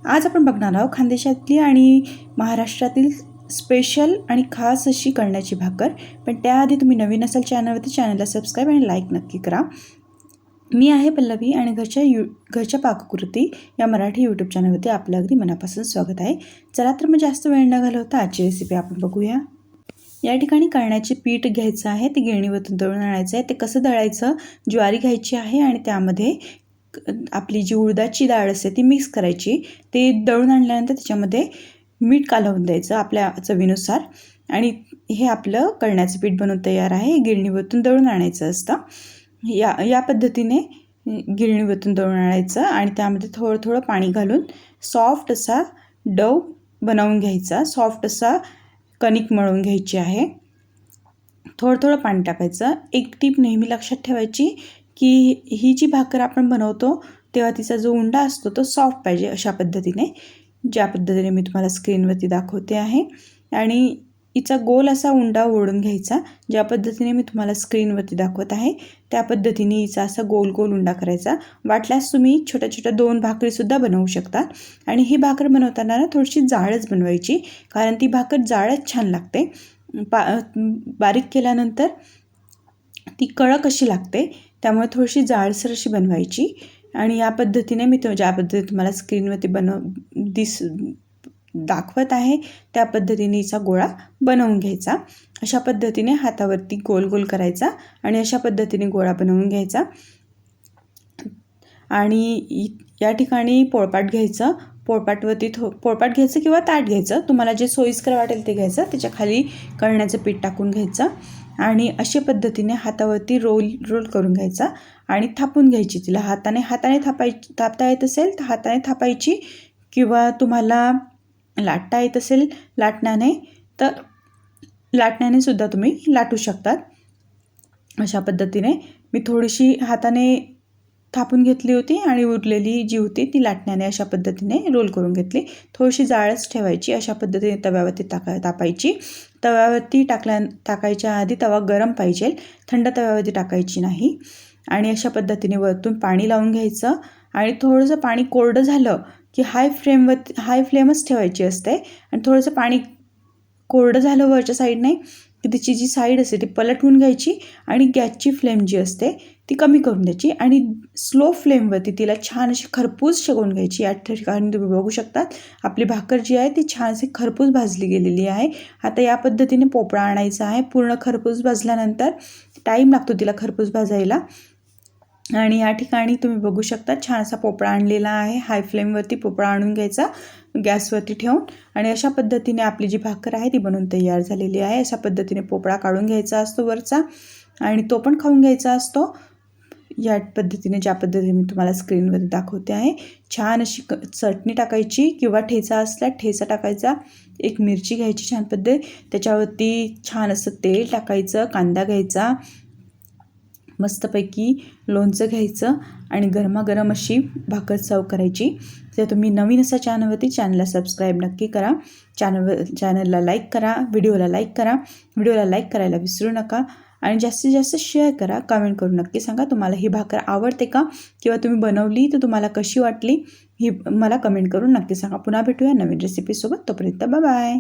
आज आपण बघणार आहोत खानदेशातली आणि महाराष्ट्रातील स्पेशल आणि खास अशी कळण्याची भाकर. पण त्याआधी तुम्ही नवीन असाल चॅनलवरती चॅनलला सबस्क्राईब आणि लाईक नक्की करा. मी आहे पल्लवी आणि घरच्या पाककृती या मराठी यूट्यूब चॅनलवरती आपलं अगदी मनापासून स्वागत आहे. चला तर मग जास्त वेळ न घालवता आजची रेसिपी आपण बघूया. या ठिकाणी कळण्याचे पीठ घ्यायचं आहे, ते गिरणीवरून दळून आणायचं आहे. ते कसं दळायचं, ज्वारी घ्यायची आहे आणि त्यामध्ये आपली जी उडदाची डाळ असते ती मिक्स करायची. ते दळून आणल्यानंतर त्याच्यामध्ये मीठ कालवून द्यायचं आपल्या चवीनुसार आणि हे आपलं कळण्याचं पीठ बनवून तयार आहे. गिरणीवरून दळून आणायचं असतं. या पद्धतीने गिरणीवरून दळून आणायचं आणि त्यामध्ये थोडं थोडं पाणी घालून सॉफ्ट असा डव बनवून घ्यायचा. सॉफ्ट असा कणिक मळून घ्यायची आहे. थोडं थोडं पाणी टाकायचं. एक टीप नेहमी लक्षात ठेवायची की ही जी भाकर आपण बनवतो तेव्हा तिचा जो उंडा असतो तो सॉफ्ट पाहिजे. अशा पद्धतीने ज्या पद्धतीने मी तुम्हाला स्क्रीनवरती दाखवते आहे आणि हिचा गोल असा उंडा ओढून घ्यायचा. ज्या पद्धतीने मी तुम्हाला स्क्रीनवरती दाखवत आहे त्या पद्धतीने हिचा असा गोल गोल उंडा करायचा. वाटल्यास तुम्ही छोट्या छोट्या 2 भाकरीसुद्धा बनवू शकता. आणि ही भाकर बनवताना ना थोडीशी जाडच बनवायची, कारण ती भाकर जाडच छान लागते. बारीक केल्यानंतर ती कडक अशी लागते, त्यामुळे थोडीशी जाडसर अशी बनवायची. आणि या पद्धतीने मी ज्या पद्धतीने तुम्हाला स्क्रीनवरती दाखवत आहे त्या पद्धतीने हिचा गोळा बनवून घ्यायचा. अशा पद्धतीने हातावरती गोल गोल करायचा आणि अशा पद्धतीने गोळा बनवून घ्यायचा. आणि या ठिकाणी पोळपाट घ्यायचं. पोळपाटवरती पोळपाट घ्यायचं किंवा ताट घ्यायचं, तुम्हाला जे सोयीस्कर वाटेल ते घ्यायचं. त्याच्या खाली कळण्याचं पीठ टाकून घ्यायचं आणि अशा पद्धतीने हातावरती रोल करून घ्यायचा आणि थापून घ्यायची. तिला हाताने थापता येत असेल तर हाताने थापायची, किंवा तुम्हाला लाटता येत असेल लाटण्याने तर लाटण्याने सुद्धा तुम्ही लाटू शकतात. अशा पद्धतीने मी थोडीशी हाताने थापून घेतली होती आणि उरलेली जी होती ती लाटण्याने अशा पद्धतीने रोल करून घेतली. थोडीशी जाळच ठेवायची. अशा पद्धतीने तव्यावरती तापायची. तव्यावरती टाकायच्या आधी तवा गरम पाहिजे, थंड तव्यावरती टाकायची नाही. आणि अशा पद्धतीने वरतून पाणी लावून घ्यायचं आणि थोडंसं पाणी कोरडं झालं की हाय फ्लेमच ठेवायची असते. आणि थोडंसं पाणी कोरडं झालं वरच्या साईडने की तिची जी साईड असते ती पलटवून घ्यायची आणि गॅसची फ्लेम जी असते ती कमी करून द्यायची आणि स्लो फ्लेमवरती तिला छान अशी खरपूस शेकून घ्यायची. या ठिकाणी तुम्ही बघू शकतात आपली भाकर जी आहे ती छानशी खरपूस भाजली गेलेली आहे. आता या पद्धतीने पोपळा आणायचा आहे. पूर्ण खरपूस भाजल्यानंतर टाईम लागतो तिला खरपूस भाजायला. आणि या ठिकाणी तुम्ही बघू शकता छान असा पोपळा आणलेला आहे. हाय फ्लेमवरती पोपळा आणून घ्यायचा गॅसवरती ठेवून आणि अशा पद्धतीने आपली जी भाकर आहे ती बनवून तयार झालेली आहे. अशा पद्धतीने पोपळा काढून घ्यायचा असतो वरचा आणि तो पण खाऊन घ्यायचा असतो. या पद्धतीने ज्या पद्धतीने मी तुम्हाला स्क्रीनवरती दाखवते आहे, छान अशी चटणी टाकायची किंवा ठेचा असला ठेचा टाकायचा. एक मिरची घ्यायची छान पद्धत, त्याच्यावरती छान असं तेल टाकायचं, कांदा घ्यायचा, मस्तपैकी लोणचं घ्यायचं आणि गरमागरम अशी भाकर सर्व करायची. जर तुम्ही नवीन असा चॅनलवरती चॅनलला सबस्क्राईब नक्की करा. चॅनलला लाईक करा, व्हिडिओला लाईक करायला विसरू नका आणि जास्तीत जास्त शेअर करा. कमेंट करून नक्की सांगा तुम्हाला ही भाकर आवडते का, किंवा तुम्ही बनवली तर तुम्हाला कशी वाटली ही मला कमेंट करून नक्की सांगा. पुन्हा भेटूया नवीन रेसिपीसोबत. तोपर्यंत बाय बाय.